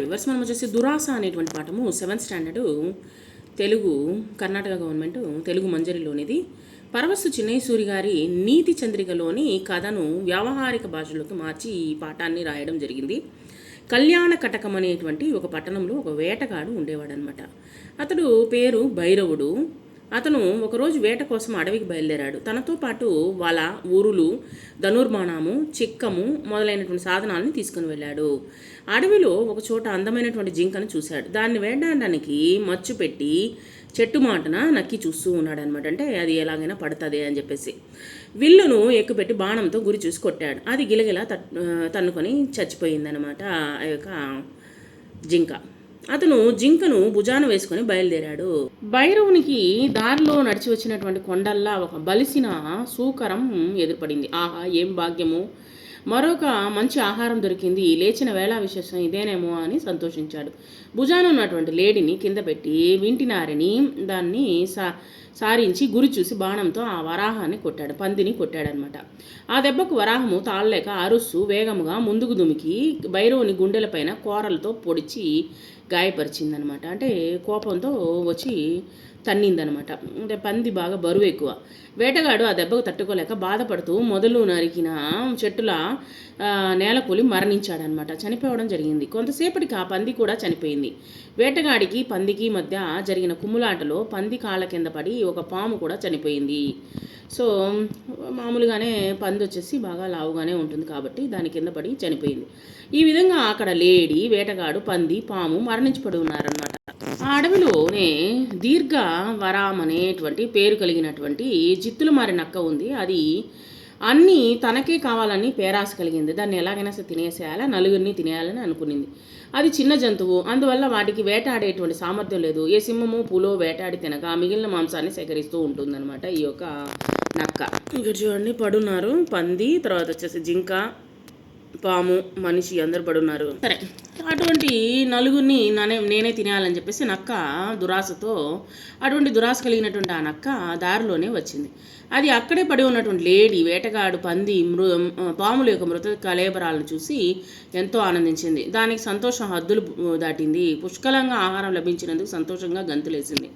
Viewers మనం వచ్చేసి దురాస అనేటువంటి పాఠము 7th standard Telugu Karnataka government Telugu మంజరిలోనిది పరవస్తు చిన్నయసూరి గారి నీతి చంద్రికలోని కథను వ్యావహారిక భాషలోకి మార్చి ఈ పాఠాన్ని రాయడం జరిగింది. కళ్యాణ కటకం అనేటువంటి ఒక పట్టణంలో ఒక వేటగాడు ఉండేవాడనమాట. అతడు పేరు భైరవుడు. అతను ఒకరోజు వేట కోసం అడవికి బయలుదేరాడు. తనతో పాటు వాళ్ళ ఊరులు, ధనుర్బాణము, చిక్కము మొదలైనటువంటి సాధనాలను తీసుకుని వెళ్ళాడు. అడవిలో ఒక చోట అందమైనటువంటి జింకను చూశాడు. దాన్ని వేటాడడానికి మచ్చు పెట్టి చెట్టు మాటన నక్కి చూస్తూ ఉన్నాడు అనమాట. అంటే అది ఎలాగైనా పడుతుంది అని చెప్పేసి విల్లును ఎక్కుపెట్టి బాణంతో గురి చూసి కొట్టాడు. అది గిలగిలా తన్నుకొని చచ్చిపోయిందనమాట ఆ యొక్క జింక. అతను జింకను భుజాన వేసుకొని బయలుదేరాడు. భైరవునికి దారిలో నడిచి వచ్చినటువంటి కొండల్లా ఒక బలిసిన సూకరం ఎదురుపడింది. ఆహా, ఏం భాగ్యము! మరొక మంచి ఆహారం దొరికింది. లేచిన వేళ విశేషం ఇదేనేమో అని సంతోషించాడు. భుజాన ఉన్నటువంటి లేడిని కింద పెట్టి వింటినారని దాన్ని సారించి గురి చూసి బాణంతో ఆ వరాహాన్ని కొట్టాడు, పందిని కొట్టాడనమాట. ఆ దెబ్బకు వరాహము తాళలేక అరుస్తూ వేగముగా ముందుకు దుమికి భైరవుని గుండెలపైన కోరలతో పొడిచి గాయపరిచిందనమాట. అంటే కోపంతో వచ్చి తన్నిందనమాట. అంటే పంది బాగా బరువు ఎక్కువ. వేటగాడు ఆ దెబ్బకు తట్టుకోలేక బాధపడుతూ మొదలు నరికిన చెట్టుల నేలకూలి మరణించాడనమాట. చనిపోవడం జరిగింది. కొంతసేపటికి ఆ పంది కూడా చనిపోయింది. వేటగాడికి పందికి మధ్య జరిగిన కుమ్ములాటలో పంది కాళ్ళ కింద పడి ఒక పాము కూడా చనిపోయింది. సో మామూలుగానే పంది వచ్చేసి బాగా లావుగానే ఉంటుంది కాబట్టి దాని కింద పడి చనిపోయింది. ఈ విధంగా అక్కడ లేడి, వేటగాడు, పంది, పాము మరణించిపడి ఉన్నారనమాట. ఆ అడవిలోనే దీర్ఘ వరాం అనేటువంటి పేరు కలిగినటువంటి జిత్తులు మారి నక్క ఉంది. అది అన్నీ తనకే కావాలని పేరాస కలిగింది. దాన్ని ఎలాగైనా సరే తినేసేయాలా, నలుగురిని తినేయాలని అనుకునింది. అది చిన్న జంతువు, అందువల్ల వాటికి వేటాడేటువంటి సామర్థ్యం లేదు. ఏ సింహము పులో వేటాడి తినక మిగిలిన మాంసాన్ని సేకరిస్తూ ఉంటుందన్నమాట ఈ యొక్క నక్క. ఇక్కడ చూడండి, పడున్నారు పంది, తర్వాత వచ్చేసి జింక, పాము, మనిషి అందరు పడున్నారు. సరే, అటువంటి నలుగురిని నేనే తినేయాలని చెప్పేసి నక్క దురాశతో, అటువంటి దురాశ కలిగినటువంటి ఆ నక్క దారిలోనే వచ్చింది. అది అక్కడే పడి ఉన్నటువంటి లేడీ, వేటగాడు, పంది, పాముల యొక్క మృత కళేబరాలను చూసి ఎంతో ఆనందించింది. దానికి సంతోషం హద్దులు దాటింది. పుష్కలంగా ఆహారం లభించినందుకు సంతోషంగా గంతులేసింది.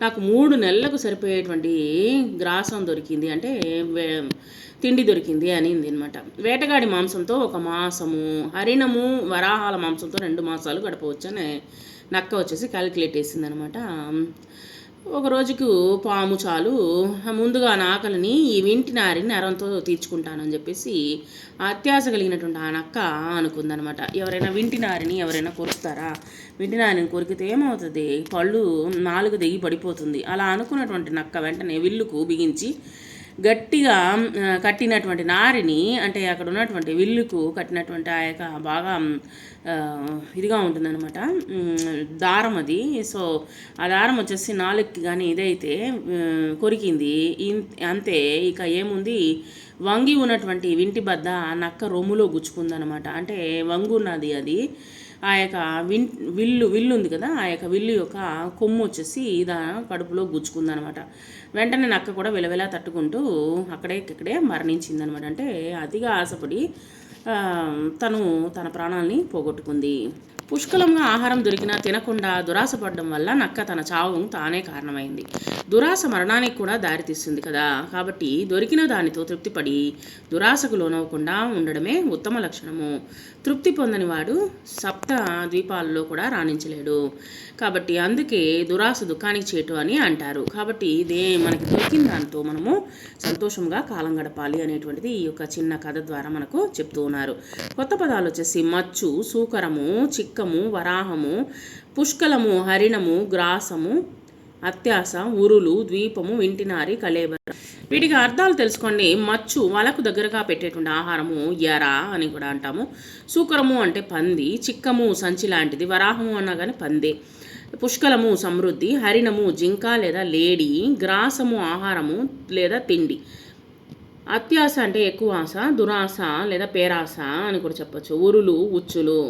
నాకు 3 నెలలకు సరిపోయేటువంటి గ్రాసం దొరికింది, అంటే తిండి దొరికింది అనింది అనమాట. వేటగాడి మాంసంతో 1 మాసము, హరిణము, వరాహాల మాంసంతో 2 మాసాలు గడపవచ్చని నక్క వచ్చేసి క్యాలిక్యులేట్ వేసింది అనమాట. ఒక రోజుకు పాము చాలు, ముందుగా నాకలిని ఈ వింటినారిని నరంతో తీర్చుకుంటానని చెప్పేసి అత్యాశ కలిగినటువంటి ఆ నక్క అనుకుందనమాట. ఎవరైనా వింటినారిని ఎవరైనా కొరుకుతారా? వింటినారిని కొరికితే ఏమవుతుంది? పళ్ళు 4 దిగి పడిపోతుంది. అలా అనుకున్నటువంటి నక్క వెంటనే విల్లుకు బిగించి గట్టిగా కట్టినటువంటి నారిని, అంటే అక్కడ ఉన్నటువంటి విల్లుకు కట్టినటువంటి ఆ యొక్క బాగా ఇదిగా ఉంటుందన్నమాట దారం అది. సో ఆ దారం వచ్చేసి 4కి కానీ ఇదైతే కొరికింది. అంతే, ఇక ఏముంది, వంగి ఉన్నటువంటి వింటి బద్ద నక్క రొమ్ములో గుచ్చుకుందనమాట. అంటే వంగున్నది అది. ఆ యొక్క విల్లు ఉంది కదా, ఆ యొక్క విల్లు యొక్క కొమ్ము వచ్చేసి కడుపులో గుచ్చుకుందనమాట. వెంటనే నక్క కూడా విలవిలా తట్టుకుంటూ ఇక్కడే మరణించిందనమాట. అంటే అతిగా ఆశపడి తను తన ప్రాణాలని పోగొట్టుకుంది. పుష్కలంగా ఆహారం దొరికినా తినకుండా దురాశపడడం వల్ల నక్క తన చావు తానే కారణమైంది. దురాశ మరణానికి కూడా దారితీస్తుంది కదా. కాబట్టి దొరికిన దానితో తృప్తిపడి దురాశకు లోనవ్వకుండా ఉండడమే ఉత్తమ లక్షణము. తృప్తి పొందని వాడు 7 ద్వీపాలలో కూడా రాణించలేడు. కాబట్టి అందుకే దురాశ దుఃఖానికి చేటు అని అంటారు. కాబట్టి మనకి దొరికిన దాంతో మనము సంతోషంగా కాలం గడపాలి అనేటువంటిది ఈ యొక్క చిన్న కథ ద్వారా మనకు చెప్తూ ఉన్నారు. కొత్త పదాలు వచ్చేసి మచ్చు, సూకరము, చిక్కము, వరాహము, పుష్కలము, హరిణము, గ్రాసము, అత్యాస, ఉరులు, ద్వీపము, వింటినారి, కళేబర. వీటికి అర్థాలు తెలుసుకోండి. మచ్చు వలకు దగ్గరగా పెట్టేటువంటి ఆహారము, ఎర అని కూడా అంటాము. సూకరము అంటే పంది, చిక్కము సంచి లాంటిది, వరాహము అన్నా కానీ పందే. పుష్కలము సమృద్ధి, హరిణము జింక లేదా లేడీ, గ్రాసము ఆహారము లేదా తిండి. అత్యాస అంటే ఎక్కువ ఆశ, దురాశ లేదా పేరాస అని కూడా చెప్పచ్చు. ఉరులు ఉచ్చులు.